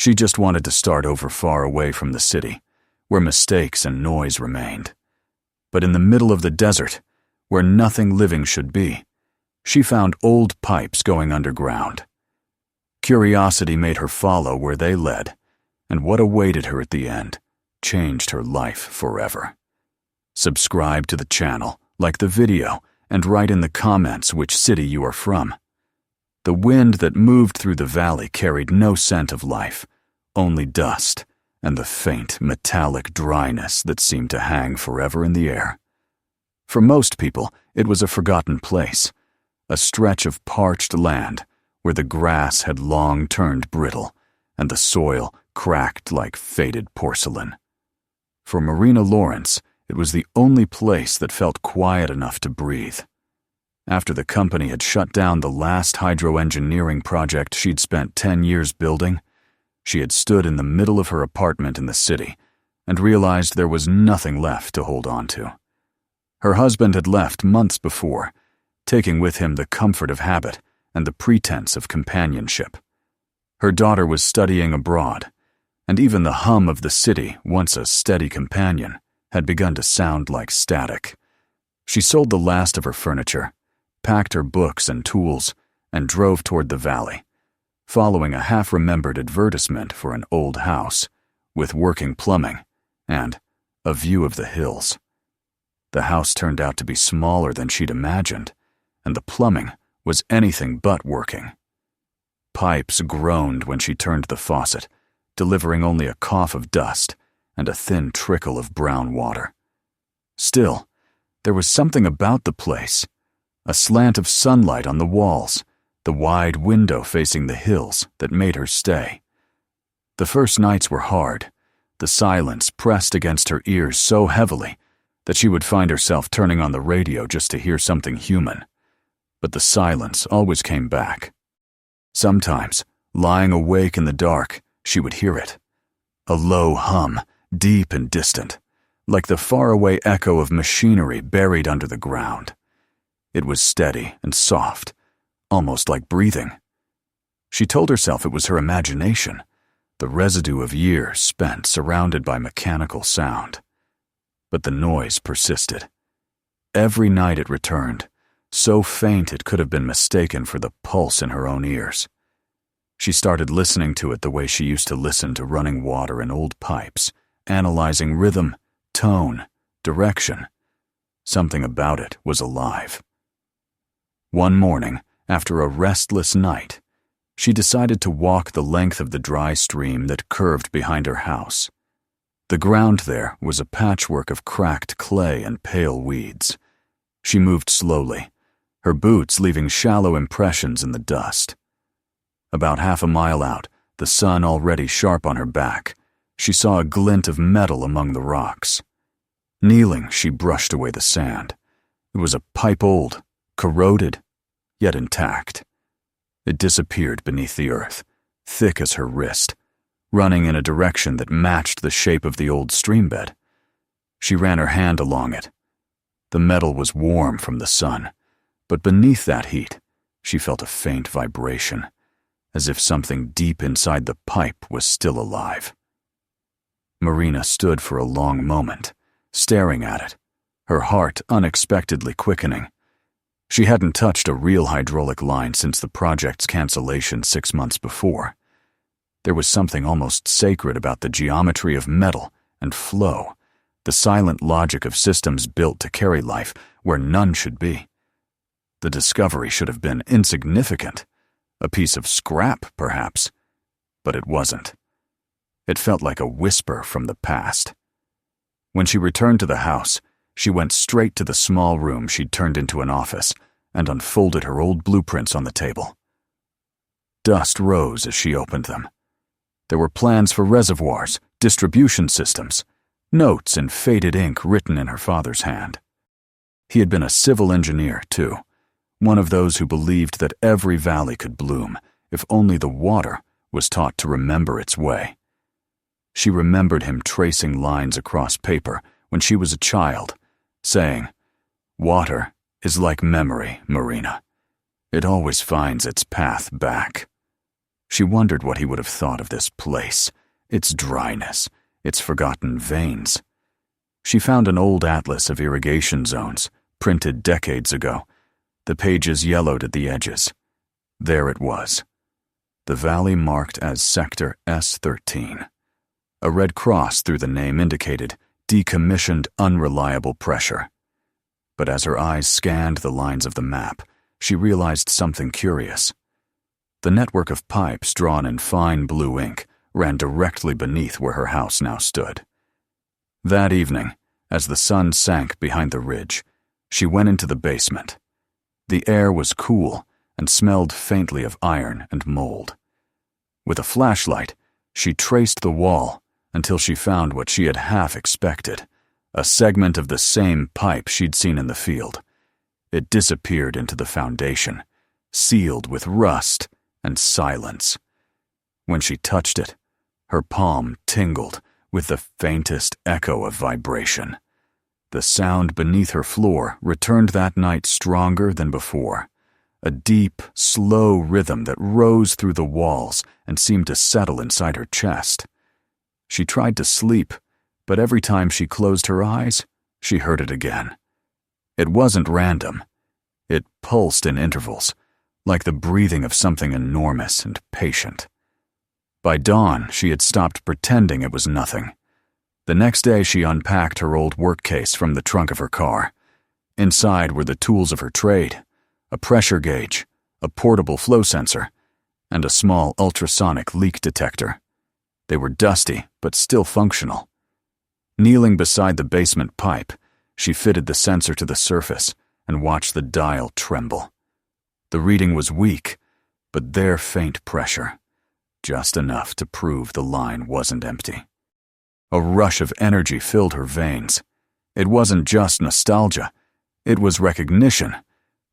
She just wanted to start over far away from the city, where mistakes and noise remained. But in the middle of the desert, where nothing living should be, she found old pipes going underground. Curiosity made her follow where they led, and what awaited her at the end changed her life forever. Subscribe to the channel, like the video, and write in the comments which city you are from. The wind that moved through the valley carried no scent of life, only dust and the faint, metallic dryness that seemed to hang forever in the air. For most people, it was a forgotten place, a stretch of parched land where the grass had long turned brittle and the soil cracked like faded porcelain. For Marina Lawrence, it was the only place that felt quiet enough to breathe. After the company had shut down the last hydroengineering project she'd spent 10 years building, she had stood in the middle of her apartment in the city and realized there was nothing left to hold on to. Her husband had left months before, taking with him the comfort of habit and the pretense of companionship. Her daughter was studying abroad, and even the hum of the city, once a steady companion, had begun to sound like static. She sold the last of her furniture, packed her books and tools, and drove toward the valley, following a half-remembered advertisement for an old house with working plumbing and a view of the hills. The house turned out to be smaller than she'd imagined, and the plumbing was anything but working. Pipes groaned when she turned the faucet, delivering only a cough of dust and a thin trickle of brown water. Still, there was something about the place, a slant of sunlight on the walls, the wide window facing the hills that made her stay. The first nights were hard, the silence pressed against her ears so heavily that she would find herself turning on the radio just to hear something human. But the silence always came back. Sometimes, lying awake in the dark, she would hear it. A low hum, deep and distant, like the faraway echo of machinery buried under the ground. It was steady and soft, almost like breathing. She told herself it was her imagination, the residue of years spent surrounded by mechanical sound. But the noise persisted. Every night it returned, so faint it could have been mistaken for the pulse in her own ears. She started listening to it the way she used to listen to running water in old pipes, analyzing rhythm, tone, direction. Something about it was alive. One morning, after a restless night, she decided to walk the length of the dry stream that curved behind her house. The ground there was a patchwork of cracked clay and pale weeds. She moved slowly, her boots leaving shallow impressions in the dust. About half a mile out, the sun already sharp on her back, she saw a glint of metal among the rocks. Kneeling, she brushed away the sand. It was a pipe old, corroded, yet intact. It disappeared beneath the earth, thick as her wrist, running in a direction that matched the shape of the old streambed. She ran her hand along it. The metal was warm from the sun, but beneath that heat, she felt a faint vibration, as if something deep inside the pipe was still alive. Marina stood for a long moment, staring at it, her heart unexpectedly quickening. She hadn't touched a real hydraulic line since the project's cancellation 6 months before. There was something almost sacred about the geometry of metal and flow, the silent logic of systems built to carry life where none should be. The discovery should have been insignificant, a piece of scrap, perhaps, but it wasn't. It felt like a whisper from the past. When she returned to the house, she went straight to the small room she'd turned into an office and unfolded her old blueprints on the table. Dust rose as she opened them. There were plans for reservoirs, distribution systems, notes in faded ink written in her father's hand. He had been a civil engineer, too, one of those who believed that every valley could bloom if only the water was taught to remember its way. She remembered him tracing lines across paper when she was a child, saying, "Water is like memory, Marina. It always finds its path back." She wondered what he would have thought of this place, its dryness, its forgotten veins. She found an old atlas of irrigation zones, printed decades ago, the pages yellowed at the edges. There it was. The valley marked as Sector S13. A red cross through the name indicated decommissioned unreliable pressure. But as her eyes scanned the lines of the map, she realized something curious. The network of pipes drawn in fine blue ink ran directly beneath where her house now stood. That evening, as the sun sank behind the ridge, she went into the basement. The air was cool and smelled faintly of iron and mold. With a flashlight, she traced the wall until she found what she had half expected, a segment of the same pipe she'd seen in the field. It disappeared into the foundation, sealed with rust and silence. When she touched it, her palm tingled with the faintest echo of vibration. The sound beneath her floor returned that night stronger than before, a deep, slow rhythm that rose through the walls and seemed to settle inside her chest. She tried to sleep, but every time she closed her eyes, she heard it again. It wasn't random. It pulsed in intervals, like the breathing of something enormous and patient. By dawn, she had stopped pretending it was nothing. The next day, she unpacked her old work case from the trunk of her car. Inside were the tools of her trade, a pressure gauge, a portable flow sensor, and a small ultrasonic leak detector. They were dusty, but still functional. Kneeling beside the basement pipe, she fitted the sensor to the surface and watched the dial tremble. The reading was weak, but their faint pressure, just enough to prove the line wasn't empty. A rush of energy filled her veins. It wasn't just nostalgia. It was recognition,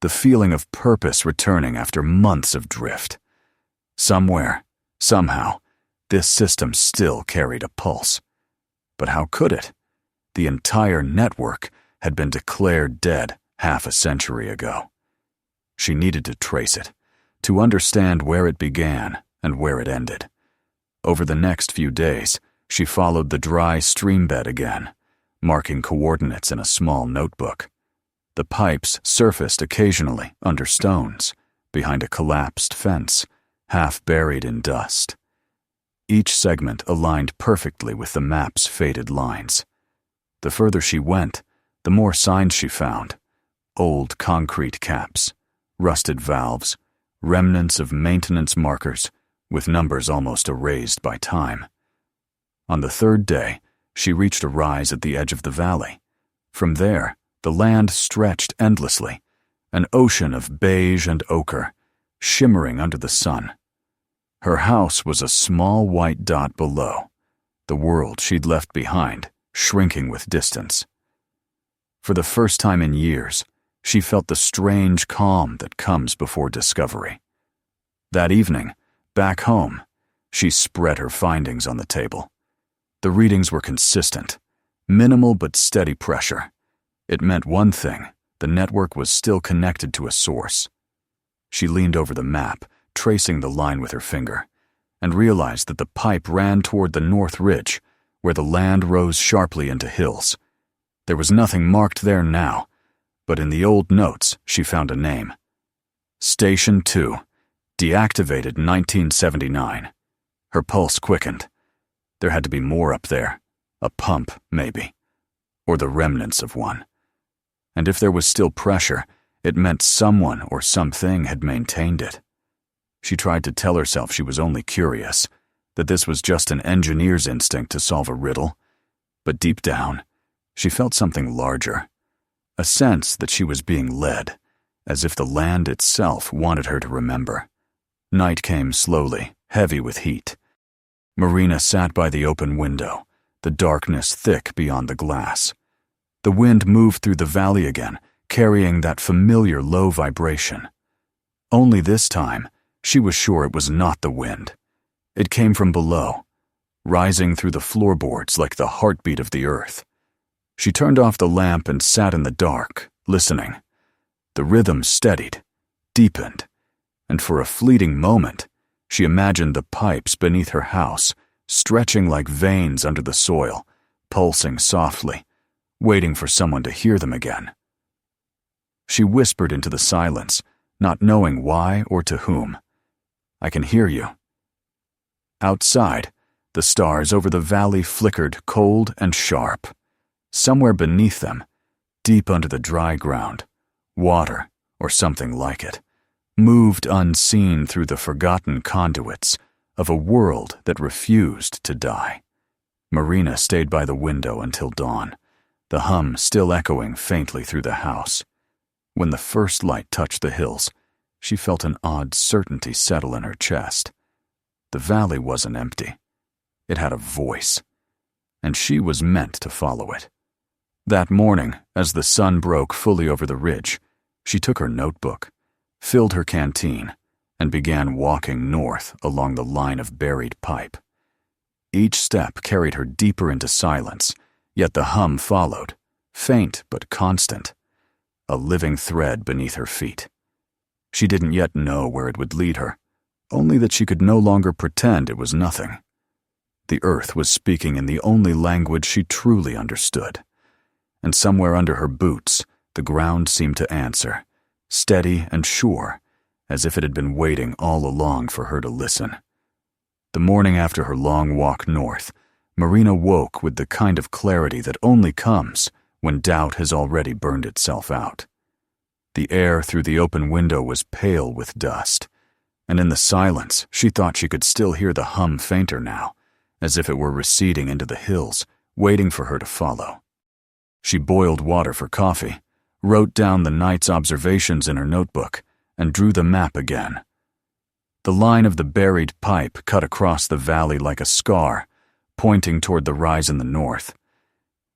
the feeling of purpose returning after months of drift. Somewhere, somehow, this system still carried a pulse. But how could it? The entire network had been declared dead half a century ago. She needed to trace it, to understand where it began and where it ended. Over the next few days, she followed the dry stream bed again, marking coordinates in a small notebook. The pipes surfaced occasionally under stones, behind a collapsed fence, half buried in dust. Each segment aligned perfectly with the map's faded lines. The further she went, the more signs she found. Old concrete caps, rusted valves, remnants of maintenance markers, with numbers almost erased by time. On the third day, she reached a rise at the edge of the valley. From there, the land stretched endlessly, an ocean of beige and ochre, shimmering under the sun. Her house was a small white dot below, the world she'd left behind, shrinking with distance. For the first time in years, she felt the strange calm that comes before discovery. That evening, back home, she spread her findings on the table. The readings were consistent, minimal but steady pressure. It meant one thing: the network was still connected to a source. She leaned over the map, tracing the line with her finger, and realized that the pipe ran toward the north ridge, where the land rose sharply into hills. There was nothing marked there now, but in the old notes she found a name. Station 2, deactivated 1979. Her pulse quickened. There had to be more up there. A pump, maybe. Or the remnants of one. And if there was still pressure, it meant someone or something had maintained it. She tried to tell herself she was only curious, that this was just an engineer's instinct to solve a riddle. But deep down, she felt something larger. A sense that she was being led, as if the land itself wanted her to remember. Night came slowly, heavy with heat. Marina sat by the open window, the darkness thick beyond the glass. The wind moved through the valley again, carrying that familiar low vibration. Only this time, she was sure it was not the wind. It came from below, rising through the floorboards like the heartbeat of the earth. She turned off the lamp and sat in the dark, listening. The rhythm steadied, deepened, and for a fleeting moment, She imagined the pipes beneath her house, stretching like veins under the soil, pulsing softly, waiting for someone to hear them again. She whispered into the silence, not knowing why or to whom. "I can hear you." Outside, the stars over the valley flickered cold and sharp. Somewhere beneath them, deep under the dry ground, water, or something like it, moved unseen through the forgotten conduits of a world that refused to die. Marina stayed by the window until dawn, the hum still echoing faintly through the house. When the first light touched the hills, she felt an odd certainty settle in her chest. The valley wasn't empty. It had a voice, and she was meant to follow it. That morning, as the sun broke fully over the ridge, she took her notebook, filled her canteen, and began walking north along the line of buried pipe. Each step carried her deeper into silence, yet the hum followed, faint but constant, a living thread beneath her feet. She didn't yet know where it would lead her, only that she could no longer pretend it was nothing. The earth was speaking in the only language she truly understood, and somewhere under her boots, the ground seemed to answer, steady and sure, as if it had been waiting all along for her to listen. The morning after her long walk north, Marina woke with the kind of clarity that only comes when doubt has already burned itself out. The air through the open window was pale with dust, and in the silence she thought she could still hear the hum fainter now, as if it were receding into the hills, waiting for her to follow. She boiled water for coffee, wrote down the night's observations in her notebook, and drew the map again. The line of the buried pipe cut across the valley like a scar, pointing toward the rise in the north.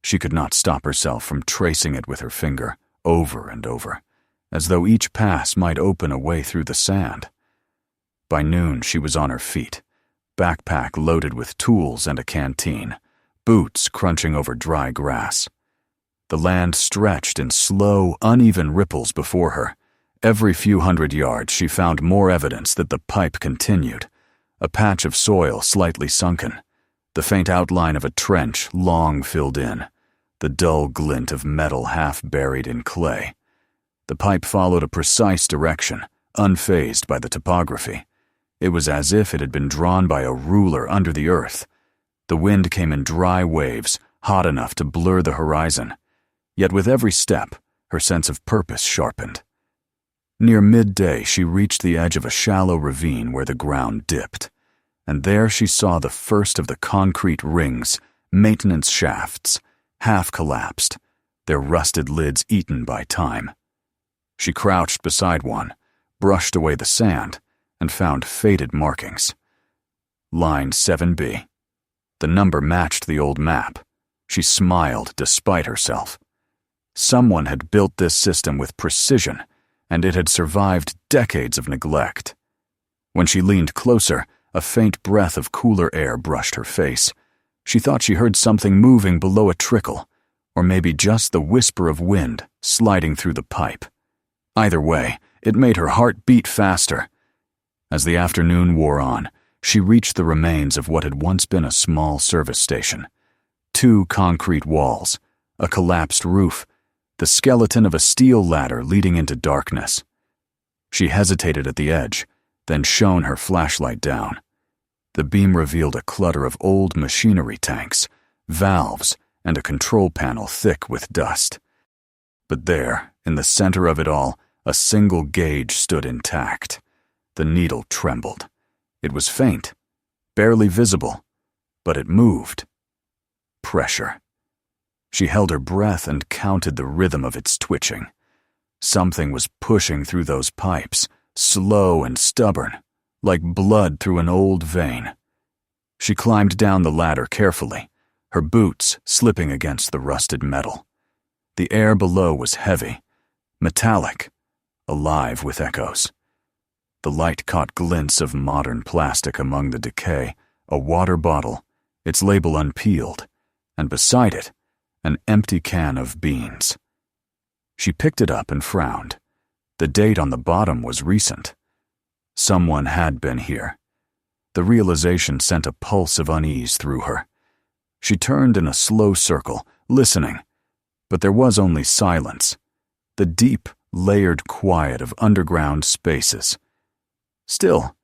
She could not stop herself from tracing it with her finger, over and over, as though each pass might open a way through the sand. By noon she was on her feet, backpack loaded with tools and a canteen, boots crunching over dry grass. The land stretched in slow, uneven ripples before her. Every few hundred yards she found more evidence that the pipe continued, a patch of soil slightly sunken, the faint outline of a trench long filled in, the dull glint of metal half buried in clay. The pipe followed a precise direction, unfazed by the topography. It was as if it had been drawn by a ruler under the earth. The wind came in dry waves, hot enough to blur the horizon. Yet with every step, her sense of purpose sharpened. Near midday, she reached the edge of a shallow ravine where the ground dipped, and there she saw the first of the concrete rings, maintenance shafts, half collapsed, their rusted lids eaten by time. She crouched beside one, brushed away the sand, and found faded markings. Line 7B. The number matched the old map. She smiled despite herself. Someone had built this system with precision, and it had survived decades of neglect. When she leaned closer, a faint breath of cooler air brushed her face. She thought she heard something moving below a trickle, or maybe just the whisper of wind sliding through the pipe. Either way, it made her heart beat faster. As the afternoon wore on, she reached the remains of what had once been a small service station. 2 concrete walls, a collapsed roof, the skeleton of a steel ladder leading into darkness. She hesitated at the edge, then shone her flashlight down. The beam revealed a clutter of old machinery tanks, valves, and a control panel thick with dust. But there, in the center of it all, a single gauge stood intact. The needle trembled. It was faint, barely visible, but it moved. Pressure. She held her breath and counted the rhythm of its twitching. Something was pushing through those pipes, slow and stubborn, like blood through an old vein. She climbed down the ladder carefully, her boots slipping against the rusted metal. The air below was heavy, metallic, alive with echoes. The light caught glints of modern plastic among the decay, a water bottle, its label unpeeled, and beside it, an empty can of beans. She picked it up and frowned. The date on the bottom was recent. Someone had been here, The realization sent a pulse of unease through her. She turned in a slow circle, listening, but there was only silence, the deep, layered quiet of underground spaces. Still,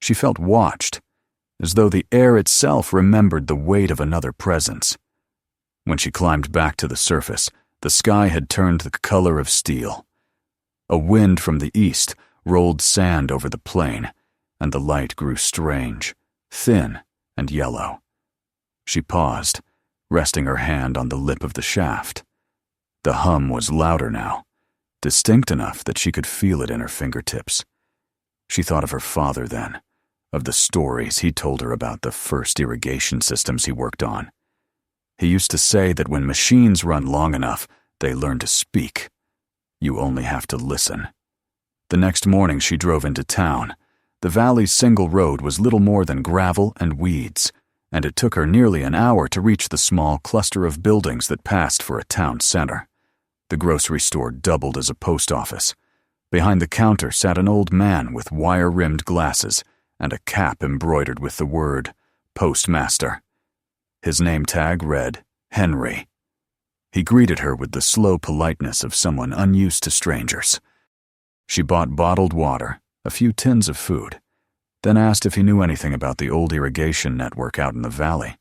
she felt watched, as though the air itself remembered the weight of another presence. When she climbed back to the surface, the sky had turned the color of steel. A wind from the east rolled sand over the plain, and the light grew strange, thin and yellow. She paused, resting her hand on the lip of the shaft. The hum was louder now, distinct enough that she could feel it in her fingertips. She thought of her father then, of the stories he told her about the first irrigation systems he worked on. He used to say that when machines run long enough, they learn to speak. You only have to listen. The next morning she drove into town. The valley's single road was little more than gravel and weeds, and it took her nearly an hour to reach the small cluster of buildings that passed for a town center. The grocery store doubled as a post office. Behind the counter sat an old man with wire-rimmed glasses and a cap embroidered with the word Postmaster. His name tag read Henry. He greeted her with the slow politeness of someone unused to strangers. She bought bottled water, a few tins of food, then asked if he knew anything about the old irrigation network out in the valley.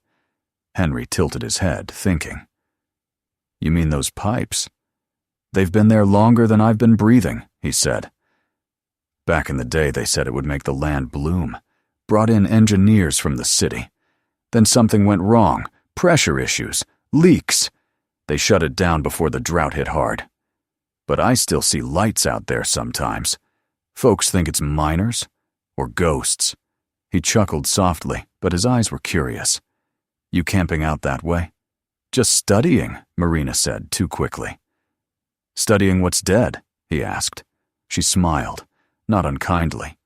Henry tilted his head, thinking. "You mean those pipes? They've been there longer than I've been breathing," he said. Back in the day, they said it would make the land bloom, brought in engineers from the city. Then something went wrong, pressure issues, leaks. They shut it down before the drought hit hard. But I still see lights out there sometimes. Folks think it's miners or ghosts. He chuckled softly, but his eyes were curious. "You camping out that way?" "Just studying," Marina said too quickly. "Studying what's dead?" he asked. She smiled, not unkindly.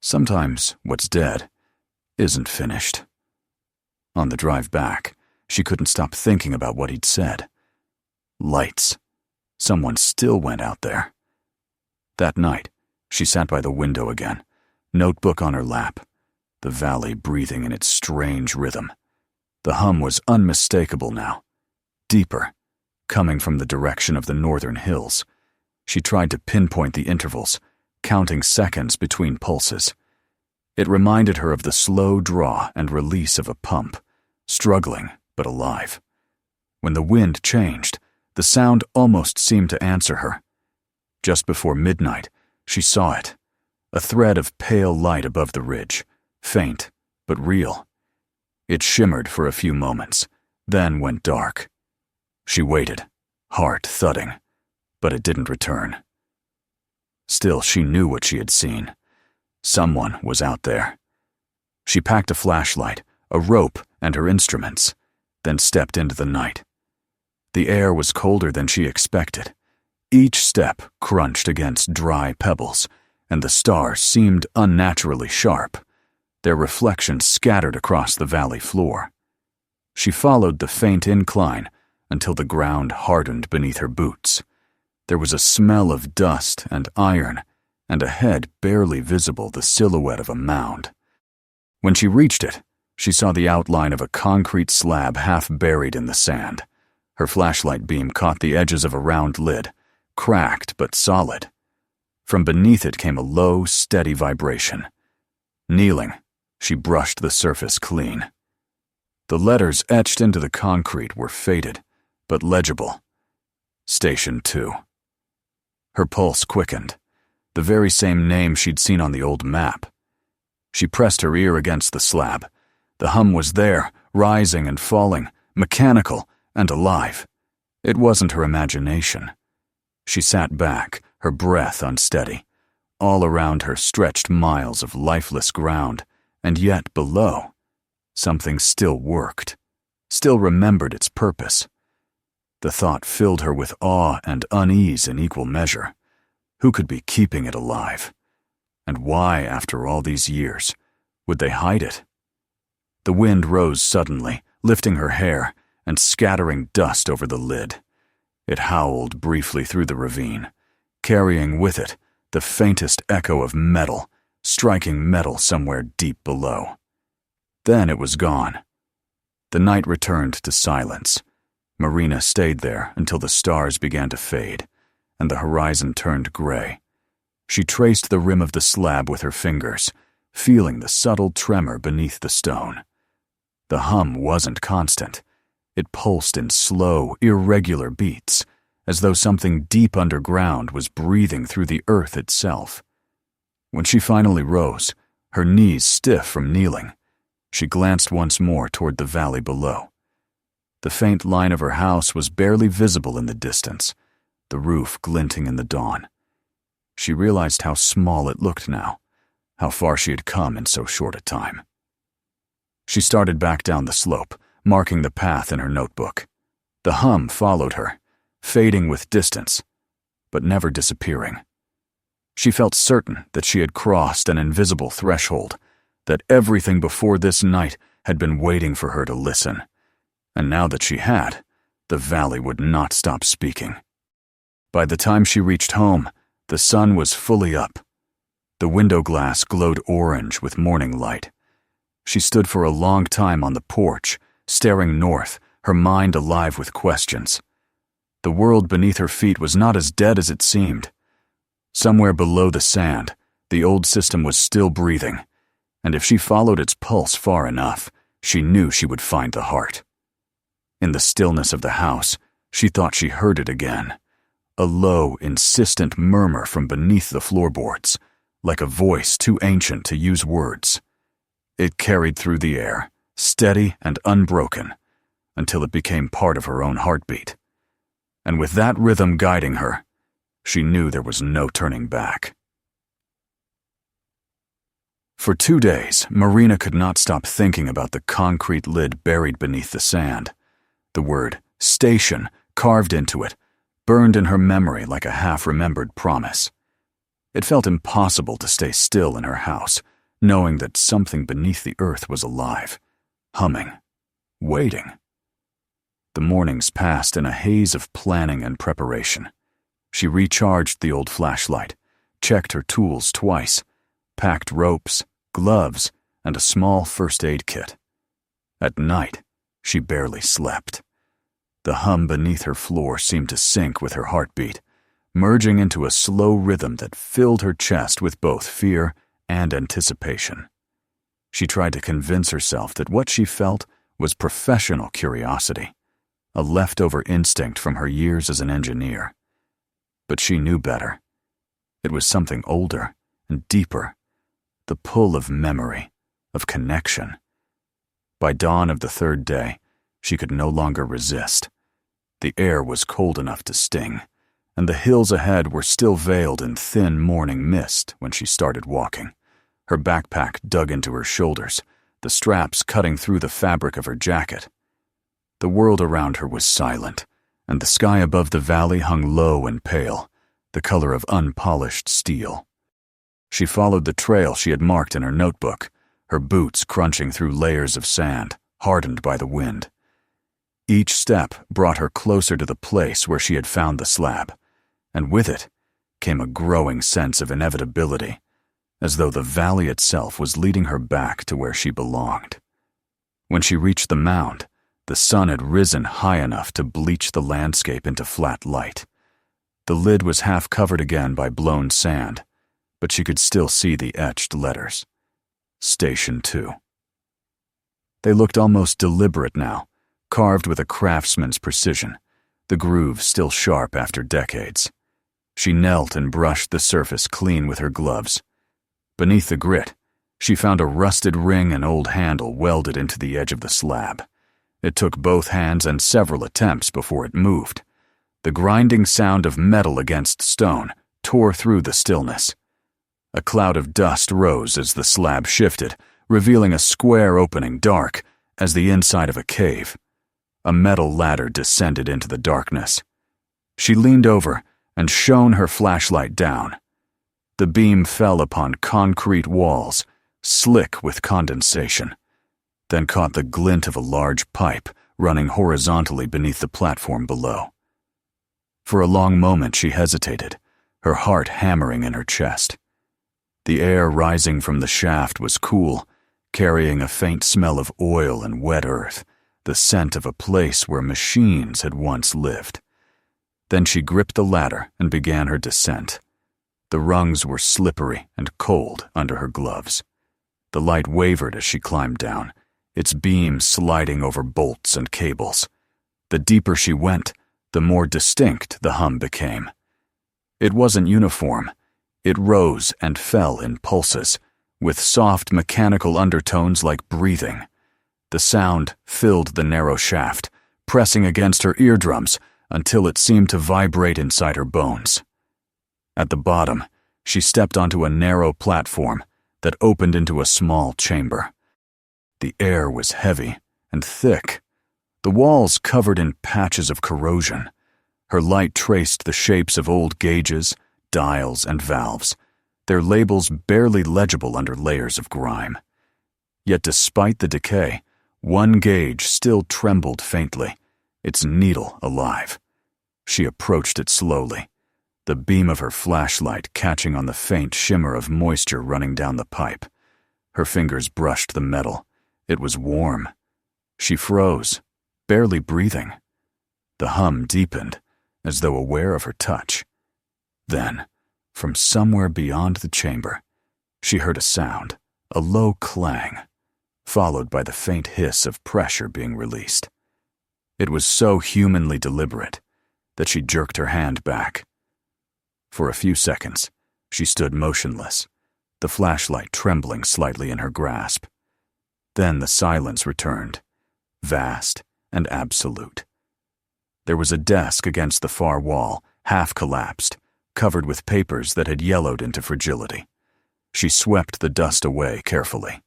Sometimes what's dead isn't finished. On the drive back, she couldn't stop thinking about what he'd said. Lights. Someone still went out there. That night, she sat by the window again, notebook on her lap, the valley breathing in its strange rhythm. The hum was unmistakable now, deeper, coming from the direction of the northern hills. She tried to pinpoint the intervals, counting seconds between pulses. It reminded her of the slow draw and release of a pump, struggling but alive. When the wind changed, the sound almost seemed to answer her. Just before midnight, she saw it, a thread of pale light above the ridge, faint but real. It shimmered for a few moments, then went dark. She waited, heart thudding, but it didn't return. Still, she knew what she had seen. Someone was out there. She packed a flashlight, a rope, and her instruments, then stepped into the night. The air was colder than she expected. Each step crunched against dry pebbles, and the stars seemed unnaturally sharp, their reflections scattered across the valley floor. She followed the faint incline until the ground hardened beneath her boots. There was a smell of dust and iron, and ahead, barely visible, the silhouette of a mound. When she reached it, she saw the outline of a concrete slab half buried in the sand. Her flashlight beam caught the edges of a round lid, cracked but solid. From beneath it came a low, steady vibration. Kneeling, she brushed the surface clean. The letters etched into the concrete were faded, but legible. Station 2. Her pulse quickened, the very same name she'd seen on the old map. She pressed her ear against the slab. The hum was there, rising and falling, mechanical and alive. It wasn't her imagination. She sat back, her breath unsteady. All around her stretched miles of lifeless ground, and yet below, something still worked, still remembered its purpose. The thought filled her with awe and unease in equal measure. Who could be keeping it alive? And why, after all these years, would they hide it? The wind rose suddenly, lifting her hair and scattering dust over the lid. It howled briefly through the ravine, carrying with it the faintest echo of metal, striking metal somewhere deep below. Then it was gone. The night returned to silence. Marina stayed there until the stars began to fade, and the horizon turned gray. She traced the rim of the slab with her fingers, feeling the subtle tremor beneath the stone. The hum wasn't constant. It pulsed in slow, irregular beats, as though something deep underground was breathing through the earth itself. When she finally rose, her knees stiff from kneeling, she glanced once more toward the valley below. The faint line of her house was barely visible in the distance, the roof glinting in the dawn. She realized how small it looked now, how far she had come in so short a time. She started back down the slope, marking the path in her notebook. The hum followed her, fading with distance, but never disappearing. She felt certain that she had crossed an invisible threshold, that everything before this night had been waiting for her to listen. And now that she had, the valley would not stop speaking. By the time she reached home, the sun was fully up. The window glass glowed orange with morning light. She stood for a long time on the porch, staring north, her mind alive with questions. The world beneath her feet was not as dead as it seemed. Somewhere below the sand, the old system was still breathing, and if she followed its pulse far enough, she knew she would find the heart. In the stillness of the house, she thought she heard it again, a low, insistent murmur from beneath the floorboards, like a voice too ancient to use words. It carried through the air, steady and unbroken, until it became part of her own heartbeat. And with that rhythm guiding her, she knew there was no turning back. For 2 days, Marina could not stop thinking about the concrete lid buried beneath the sand. The word station carved into it, burned in her memory like a half-remembered promise. It felt impossible to stay still in her house, knowing that something beneath the earth was alive, humming, waiting. The mornings passed in a haze of planning and preparation. She recharged the old flashlight, checked her tools twice, packed ropes, gloves, and a small first aid kit. At night, she barely slept. The hum beneath her floor seemed to sync with her heartbeat, merging into a slow rhythm that filled her chest with both fear and anticipation. She tried to convince herself that what she felt was professional curiosity, a leftover instinct from her years as an engineer. But she knew better. It was something older and deeper, the pull of memory, of connection. By dawn of the 3rd day, she could no longer resist. The air was cold enough to sting, and the hills ahead were still veiled in thin morning mist when she started walking, her backpack dug into her shoulders, the straps cutting through the fabric of her jacket. The world around her was silent, and the sky above the valley hung low and pale, the color of unpolished steel. She followed the trail she had marked in her notebook, her boots crunching through layers of sand, hardened by the wind. Each step brought her closer to the place where she had found the slab, and with it came a growing sense of inevitability, as though the valley itself was leading her back to where she belonged. When she reached the mound, the sun had risen high enough to bleach the landscape into flat light. The lid was half covered again by blown sand, but she could still see the etched letters. Station 2. They looked almost deliberate now, carved with a craftsman's precision, the grooves still sharp after decades. She knelt and brushed the surface clean with her gloves. Beneath the grit, she found a rusted ring and old handle welded into the edge of the slab. It took both hands and several attempts before it moved. The grinding sound of metal against stone tore through the stillness. A cloud of dust rose as the slab shifted, revealing a square opening dark as the inside of a cave. A metal ladder descended into the darkness. She leaned over and shone her flashlight down. The beam fell upon concrete walls, slick with condensation, then caught the glint of a large pipe running horizontally beneath the platform below. For a long moment she hesitated, her heart hammering in her chest. The air rising from the shaft was cool, carrying a faint smell of oil and wet earth, the scent of a place where machines had once lived. Then she gripped the ladder and began her descent. The rungs were slippery and cold under her gloves. The light wavered as she climbed down, its beams sliding over bolts and cables. The deeper she went, the more distinct the hum became. It wasn't uniform. It rose and fell in pulses, with soft mechanical undertones like breathing. The sound filled the narrow shaft, pressing against her eardrums until it seemed to vibrate inside her bones. At the bottom, she stepped onto a narrow platform that opened into a small chamber. The air was heavy and thick, the walls covered in patches of corrosion. Her light traced the shapes of old gauges, dials, and valves, their labels barely legible under layers of grime. Yet despite the decay, one gauge still trembled faintly, its needle alive. She approached it slowly, the beam of her flashlight catching on the faint shimmer of moisture running down the pipe. Her fingers brushed the metal. It was warm. She froze, barely breathing. The hum deepened, as though aware of her touch. Then, from somewhere beyond the chamber, she heard a sound, a low clang, followed by the faint hiss of pressure being released. It was so humanly deliberate that she jerked her hand back. For a few seconds, she stood motionless, the flashlight trembling slightly in her grasp. Then the silence returned, vast and absolute. There was a desk against the far wall, half collapsed, covered with papers that had yellowed into fragility. She swept the dust away carefully.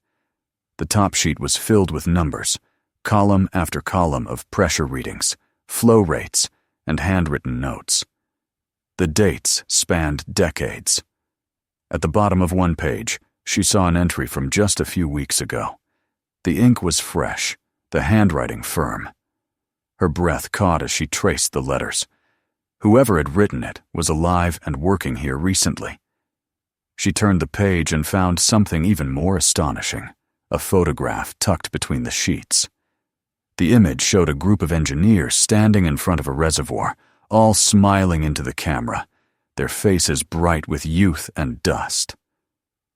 The top sheet was filled with numbers, column after column of pressure readings, flow rates, and handwritten notes. The dates spanned decades. At the bottom of one page, she saw an entry from just a few weeks ago. The ink was fresh, the handwriting firm. Her breath caught as she traced the letters. Whoever had written it was alive and working here recently. She turned the page and found something even more astonishing, a photograph tucked between the sheets. The image showed a group of engineers standing in front of a reservoir, all smiling into the camera, their faces bright with youth and dust.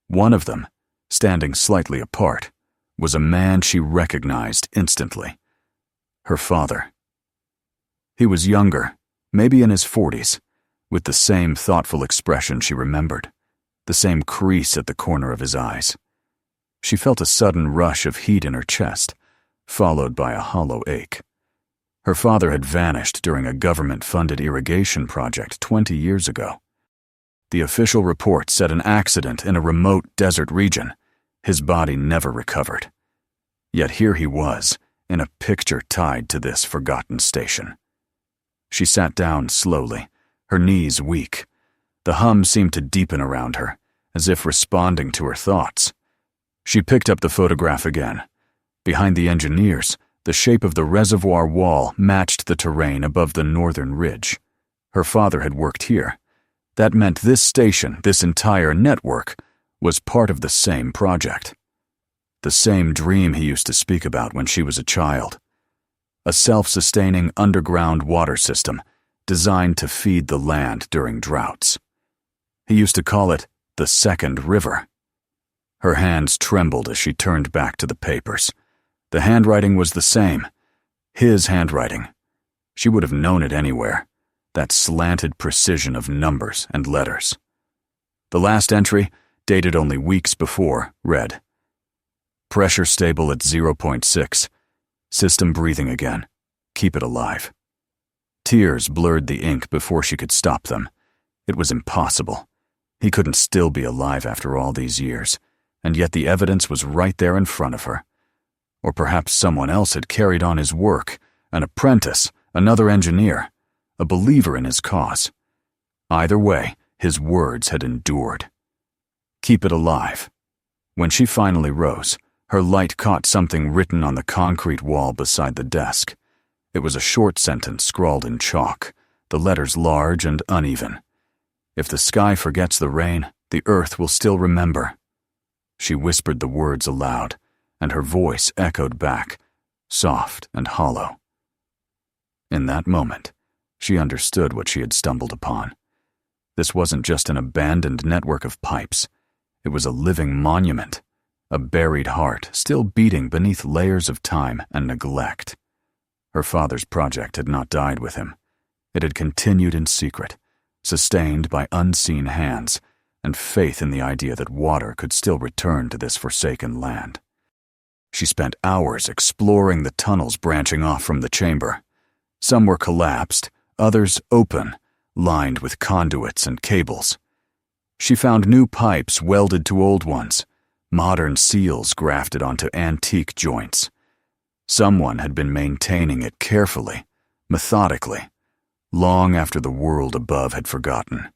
One of them, standing slightly apart, was a man she recognized instantly. Her father. He was younger, maybe in his 40s, with the same thoughtful expression she remembered, the same crease at the corner of his eyes. She felt a sudden rush of heat in her chest, followed by a hollow ache. Her father had vanished during a government-funded irrigation project 20 years ago. The official report said an accident in a remote desert region. His body never recovered. Yet here he was, in a picture tied to this forgotten station. She sat down slowly, her knees weak. The hum seemed to deepen around her, as if responding to her thoughts. She picked up the photograph again. Behind the engineers, the shape of the reservoir wall matched the terrain above the northern ridge. Her father had worked here. That meant this station, this entire network, was part of the same project. The same dream he used to speak about when she was a child. A self-sustaining underground water system designed to feed the land during droughts. He used to call it the Second River. Her hands trembled as she turned back to the papers. The handwriting was the same. His handwriting. She would have known it anywhere. That slanted precision of numbers and letters. The last entry, dated only weeks before, read, "Pressure stable at 0.6. System breathing again. Keep it alive." Tears blurred the ink before she could stop them. It was impossible. He couldn't still be alive after all these years, and yet the evidence was right there in front of her. Or perhaps someone else had carried on his work, an apprentice, another engineer, a believer in his cause. Either way, his words had endured. Keep it alive. When she finally rose, her light caught something written on the concrete wall beside the desk. It was a short sentence scrawled in chalk, the letters large and uneven. If the sky forgets the rain, The earth will still remember." She whispered the words aloud, and her voice echoed back, soft and hollow. In that moment, she understood what she had stumbled upon. This wasn't just an abandoned network of pipes. It was a living monument, a buried heart still beating beneath layers of time and neglect. Her father's project had not died with him. It had continued in secret, sustained by unseen hands and faith in the idea that water could still return to this forsaken land. She spent hours exploring the tunnels branching off from the chamber. Some were collapsed, others open, lined with conduits and cables. She found new pipes welded to old ones, modern seals grafted onto antique joints. Someone had been maintaining it carefully, methodically, long after the world above had forgotten.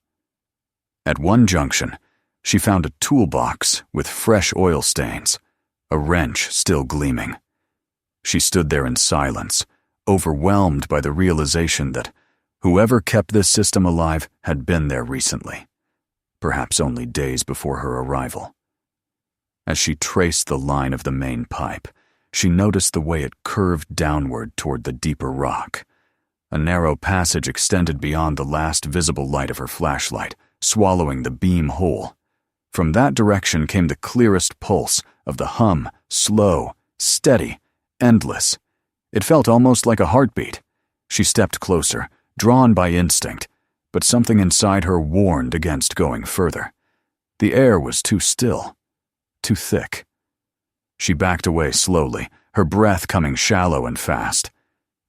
At one junction, she found a toolbox with fresh oil stains, a wrench still gleaming. She stood there in silence, overwhelmed by the realization that whoever kept this system alive had been there recently, perhaps only days before her arrival. As she traced the line of the main pipe, she noticed the way it curved downward toward the deeper rock. A narrow passage extended beyond the last visible light of her flashlight, swallowing the beam whole. From that direction came the clearest pulse of the hum, slow, steady, endless. It felt almost like a heartbeat. She stepped closer, drawn by instinct, but something inside her warned against going further. The air was too still, too thick. She backed away slowly, her breath coming shallow and fast.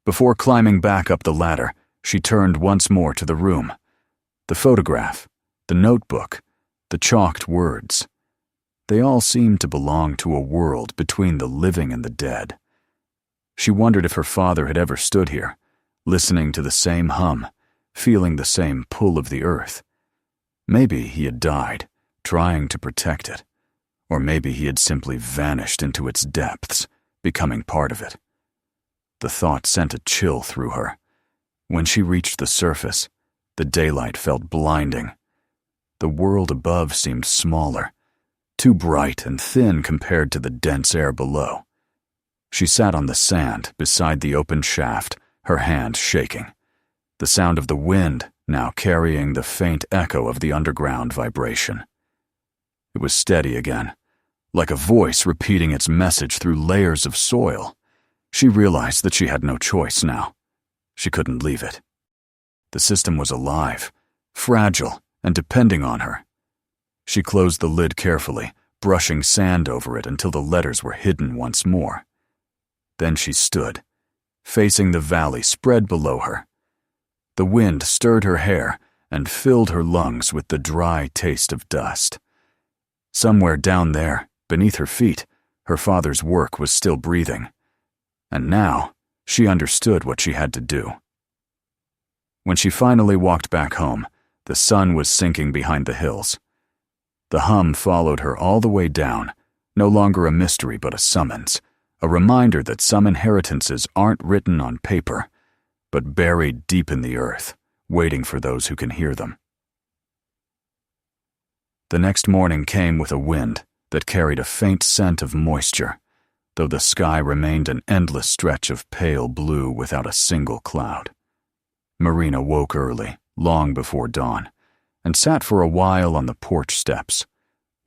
Before climbing back up the ladder, she turned once more to the room. The photograph, the notebook, the chalked words. They all seemed to belong to a world between the living and the dead. She wondered if her father had ever stood here, listening to the same hum, feeling the same pull of the earth. Maybe he had died, trying to protect it. Or maybe he had simply vanished into its depths, becoming part of it. The thought sent a chill through her. When she reached the surface, the daylight felt blinding. The world above seemed smaller, too bright and thin compared to the dense air below. She sat on the sand beside the open shaft, her hand shaking. The sound of the wind now carrying the faint echo of the underground vibration. It was steady again, like a voice repeating its message through layers of soil. She realized that she had no choice now. She couldn't leave it. The system was alive, fragile, and depending on her. She closed the lid carefully, brushing sand over it until the letters were hidden once more. Then she stood, facing the valley spread below her. The wind stirred her hair and filled her lungs with the dry taste of dust. Somewhere down there, beneath her feet, her father's work was still breathing. And now, she understood what she had to do. When she finally walked back home, the sun was sinking behind the hills. The hum followed her all the way down, no longer a mystery but a summons, a reminder that some inheritances aren't written on paper, but buried deep in the earth, waiting for those who can hear them. The next morning came with a wind that carried a faint scent of moisture, though the sky remained an endless stretch of pale blue without a single cloud. Marina woke early, long before dawn, and sat for a while on the porch steps,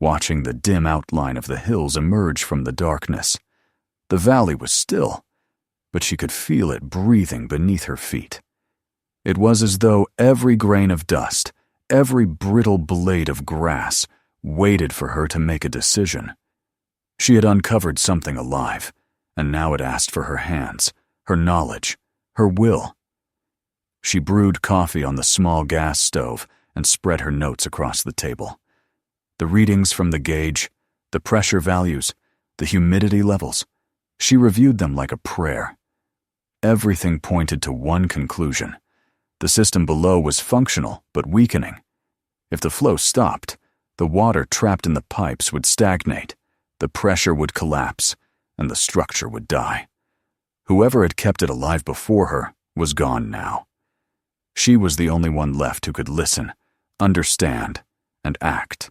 watching the dim outline of the hills emerge from the darkness. The valley was still, but she could feel it breathing beneath her feet. It was as though every grain of dust, every brittle blade of grass, waited for her to make a decision. She had uncovered something alive, and now it asked for her hands, her knowledge, her will. She brewed coffee on the small gas stove and spread her notes across the table. The readings from the gauge, the pressure values, the humidity levels, she reviewed them like a prayer. Everything pointed to one conclusion. The system below was functional but weakening. If the flow stopped, the water trapped in the pipes would stagnate, the pressure would collapse, and the structure would die. Whoever had kept it alive before her was gone now. She was the only one left who could listen, understand, and act.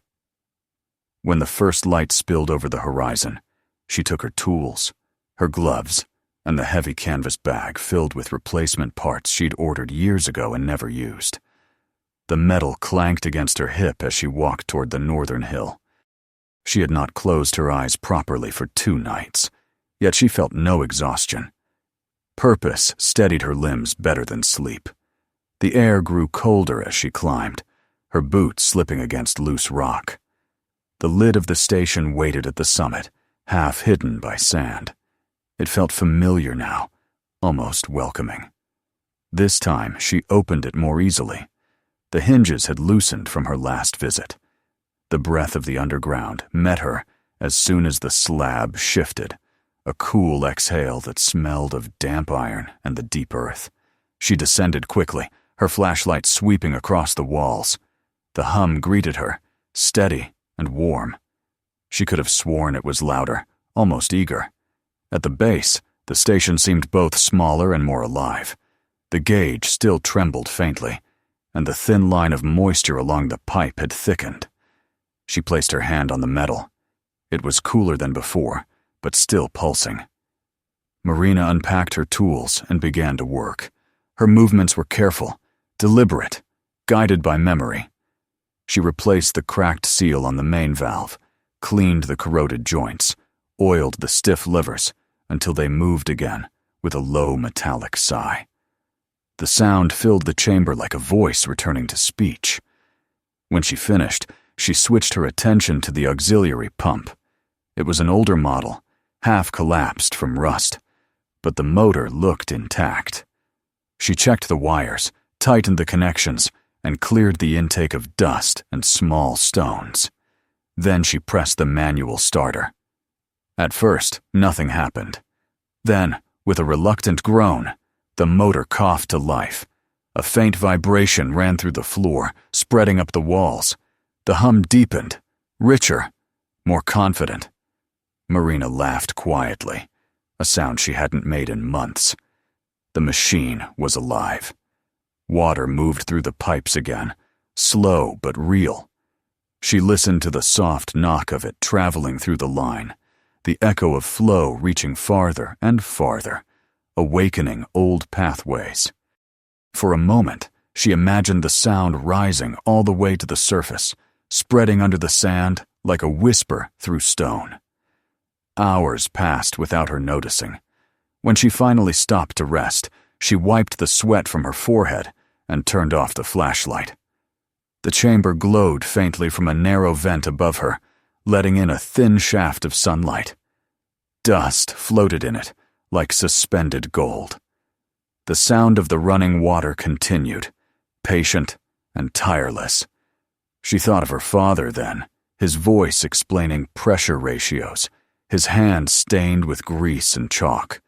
When the first light spilled over the horizon, she took her tools, her gloves, and the heavy canvas bag filled with replacement parts she'd ordered years ago and never used. The metal clanked against her hip as she walked toward the northern hill. She had not closed her eyes properly for 2 nights, yet she felt no exhaustion. Purpose steadied her limbs better than sleep. The air grew colder as she climbed, her boots slipping against loose rock. The lid of the station waited at the summit, half hidden by sand. It felt familiar now, almost welcoming. This time she opened it more easily. The hinges had loosened from her last visit. The breath of the underground met her as soon as the slab shifted, a cool exhale that smelled of damp iron and the deep earth. She descended quickly, her flashlight sweeping across the walls. The hum greeted her, steady and warm. She could have sworn it was louder, almost eager. At the base, the station seemed both smaller and more alive. The gauge still trembled faintly, and the thin line of moisture along the pipe had thickened. She placed her hand on the metal. It was cooler than before, but still pulsing. Marina unpacked her tools and began to work. Her movements were careful, deliberate, guided by memory. She replaced the cracked seal on the main valve, cleaned the corroded joints, oiled the stiff livers until they moved again with a low metallic sigh. The sound filled the chamber like a voice returning to speech. When she finished, she switched her attention to the auxiliary pump. It was an older model, half collapsed from rust, but the motor looked intact. She checked the wires, tightened the connections, and cleared the intake of dust and small stones. Then she pressed the manual starter. At first, nothing happened. Then, with a reluctant groan, the motor coughed to life. A faint vibration ran through the floor, spreading up the walls. The hum deepened, richer, more confident. Marina laughed quietly, a sound she hadn't made in months. The machine was alive. Water moved through the pipes again, slow but real. She listened to the soft knock of it traveling through the line, the echo of flow reaching farther and farther, awakening old pathways. For a moment, she imagined the sound rising all the way to the surface, spreading under the sand like a whisper through stone. Hours passed without her noticing. When she finally stopped to rest, she wiped the sweat from her forehead and turned off the flashlight. The chamber glowed faintly from a narrow vent above her, letting in a thin shaft of sunlight. Dust floated in it, like suspended gold. The sound of the running water continued, patient and tireless. She thought of her father then, his voice explaining pressure ratios, his hands stained with grease and chalk,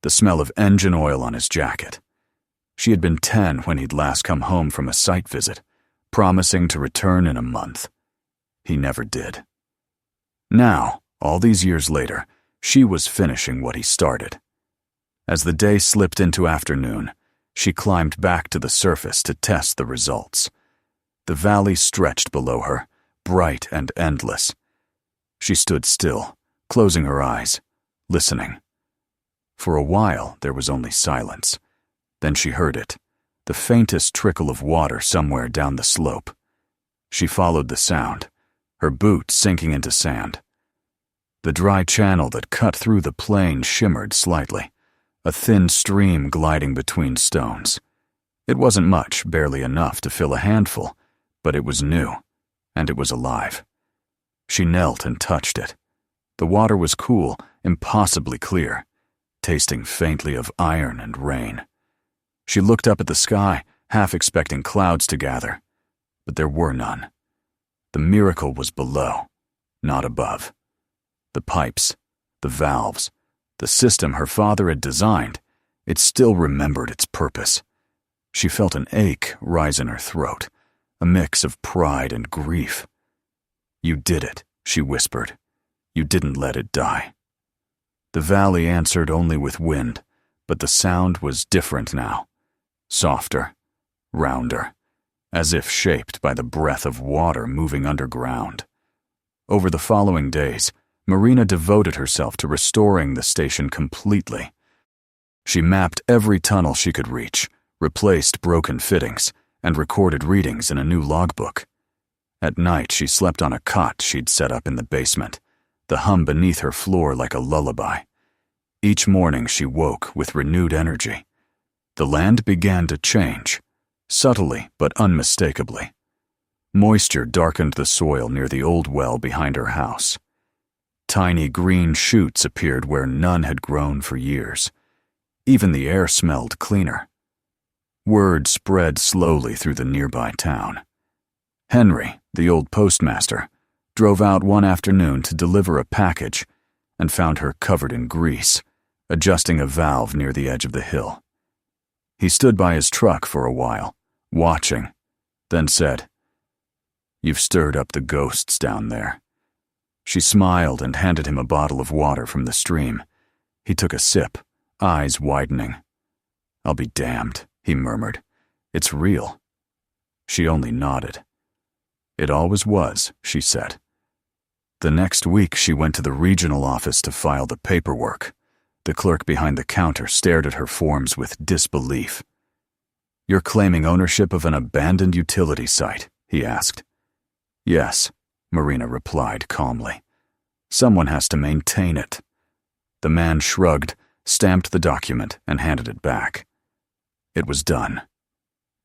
the smell of engine oil on his jacket. She had been 10 when he'd last come home from a site visit, promising to return in a month. He never did. Now, all these years later, she was finishing what he started. As the day slipped into afternoon, she climbed back to the surface to test the results. The valley stretched below her, bright and endless. She stood still, closing her eyes, listening. For a while, there was only silence. Then she heard it, the faintest trickle of water somewhere down the slope. She followed the sound, her boot sinking into sand. The dry channel that cut through the plain shimmered slightly, a thin stream gliding between stones. It wasn't much, barely enough to fill a handful, but it was new, and it was alive. She knelt and touched it. The water was cool, impossibly clear, tasting faintly of iron and rain. She looked up at the sky, half expecting clouds to gather, but there were none. The miracle was below, not above. The pipes, the valves, the system her father had designed, it still remembered its purpose. She felt an ache rise in her throat, a mix of pride and grief. "You did it," she whispered. "You didn't let it die." The valley answered only with wind, but the sound was different now. Softer, rounder, as if shaped by the breath of water moving underground. Over the following days, Marina devoted herself to restoring the station completely. She mapped every tunnel she could reach, replaced broken fittings, and recorded readings in a new logbook. At night, she slept on a cot she'd set up in the basement, the hum beneath her floor like a lullaby. Each morning, she woke with renewed energy. The land began to change, subtly but unmistakably. Moisture darkened the soil near the old well behind her house. Tiny green shoots appeared where none had grown for years. Even the air smelled cleaner. Word spread slowly through the nearby town. Henry, the old postmaster, drove out one afternoon to deliver a package and found her covered in grease, adjusting a valve near the edge of the hill. He stood by his truck for a while, watching, then said, "You've stirred up the ghosts down there." She smiled and handed him a bottle of water from the stream. He took a sip, eyes widening. "I'll be damned," he murmured. "It's real." She only nodded. "It always was," she said. The next week, she went to the regional office to file the paperwork. The clerk behind the counter stared at her forms with disbelief. "You're claiming ownership of an abandoned utility site?" he asked. "Yes," Marina replied calmly. "Someone has to maintain it." The man shrugged, stamped the document, and handed it back. It was done.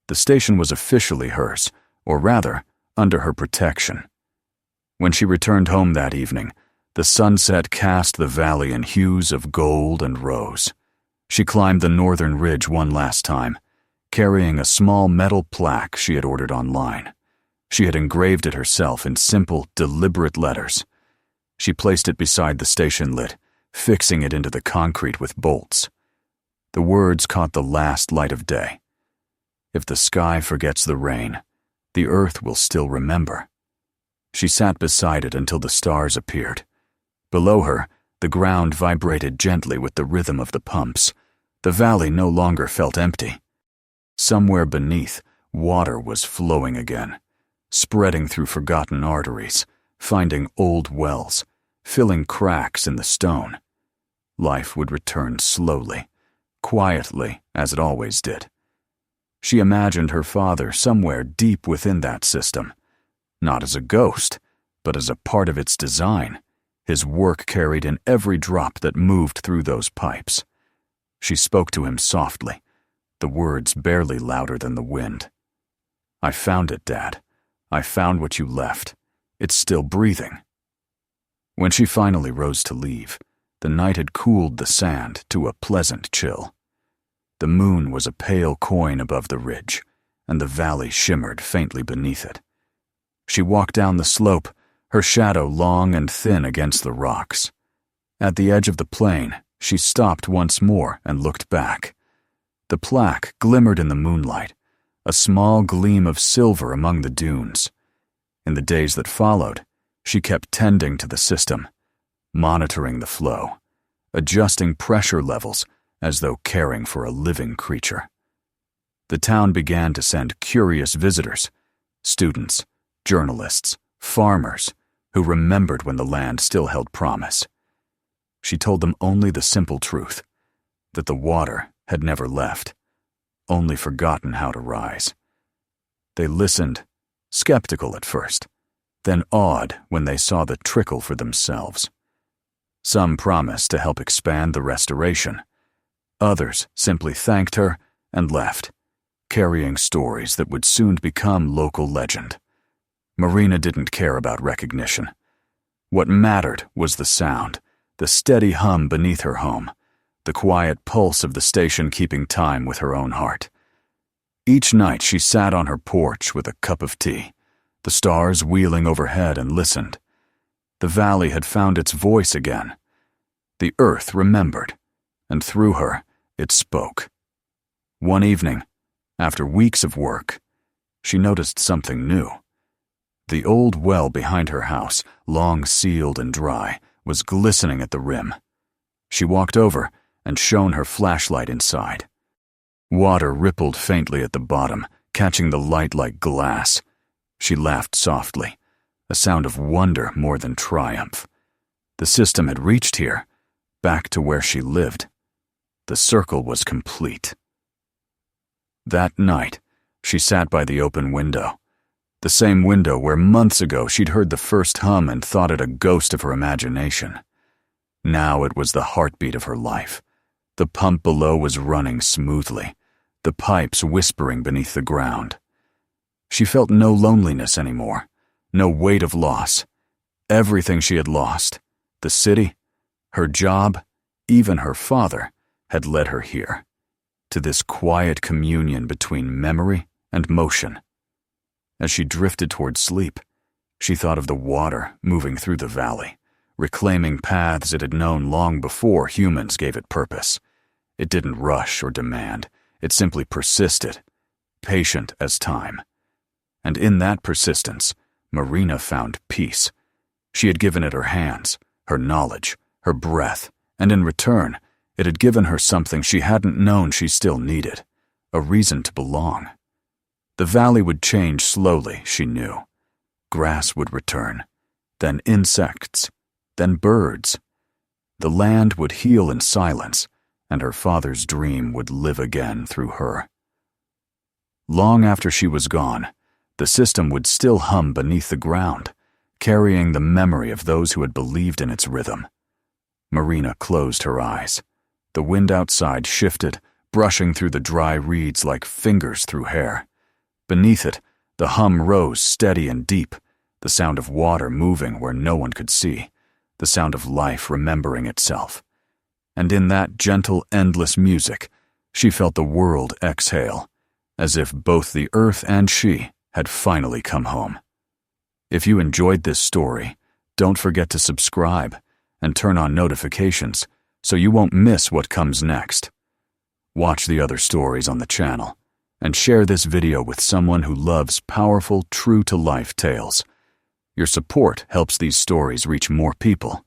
The station was officially hers, or rather, under her protection. When she returned home that evening, the sunset cast the valley in hues of gold and rose. She climbed the northern ridge one last time, carrying a small metal plaque she had ordered online. She had engraved it herself in simple, deliberate letters. She placed it beside the station lid, fixing it into the concrete with bolts. The words caught the last light of day. "If the sky forgets the rain, the earth will still remember." She sat beside it until the stars appeared. Below her, the ground vibrated gently with the rhythm of the pumps. The valley no longer felt empty. Somewhere beneath, water was flowing again, spreading through forgotten arteries, finding old wells, filling cracks in the stone. Life would return slowly, quietly, as it always did. She imagined her father somewhere deep within that system, not as a ghost, but as a part of its design, his work carried in every drop that moved through those pipes. She spoke to him softly, the words barely louder than the wind. "I found it, Dad. I found what you left. It's still breathing." When she finally rose to leave, the night had cooled the sand to a pleasant chill. The moon was a pale coin above the ridge, and the valley shimmered faintly beneath it. She walked down the slope, her shadow long and thin against the rocks. At the edge of the plain, she stopped once more and looked back. The plaque glimmered in the moonlight, a small gleam of silver among the dunes. In the days that followed, she kept tending to the system, monitoring the flow, adjusting pressure levels as though caring for a living creature. The town began to send curious visitors, students, journalists, farmers, who remembered when the land still held promise. She told them only the simple truth, that the water had never left, only forgotten how to rise. They listened, skeptical at first, then awed when they saw the trickle for themselves. Some promised to help expand the restoration. Others simply thanked her and left, carrying stories that would soon become local legend. Marina didn't care about recognition. What mattered was the sound, the steady hum beneath her home, the quiet pulse of the station keeping time with her own heart. Each night she sat on her porch with a cup of tea, the stars wheeling overhead, and listened. The valley had found its voice again. The earth remembered, and through her it spoke. One evening, after weeks of work, she noticed something new. The old well behind her house, long sealed and dry, was glistening at the rim. She walked over and shone her flashlight inside. Water rippled faintly at the bottom, catching the light like glass. She laughed softly, a sound of wonder more than triumph. The system had reached here, back to where she lived. The circle was complete. That night, she sat by the open window. The same window where months ago she'd heard the first hum and thought it a ghost of her imagination. Now it was the heartbeat of her life. The pump below was running smoothly, the pipes whispering beneath the ground. She felt no loneliness anymore, no weight of loss. Everything she had lost, the city, her job, even her father, had led her here, to this quiet communion between memory and motion. As she drifted toward sleep, she thought of the water moving through the valley, reclaiming paths it had known long before humans gave it purpose. It didn't rush or demand, it simply persisted, patient as time. And in that persistence, Marina found peace. She had given it her hands, her knowledge, her breath, and in return, it had given her something she hadn't known she still needed, a reason to belong. The valley would change slowly, she knew. Grass would return, then insects, then birds. The land would heal in silence, and her father's dream would live again through her. Long after she was gone, the system would still hum beneath the ground, carrying the memory of those who had believed in its rhythm. Marina closed her eyes. The wind outside shifted, brushing through the dry reeds like fingers through hair. Beneath it, the hum rose steady and deep, the sound of water moving where no one could see, the sound of life remembering itself. And in that gentle, endless music, she felt the world exhale, as if both the earth and she had finally come home. If you enjoyed this story, don't forget to subscribe and turn on notifications so you won't miss what comes next. Watch the other stories on the channel and share this video with someone who loves powerful, true-to-life tales. Your support helps these stories reach more people.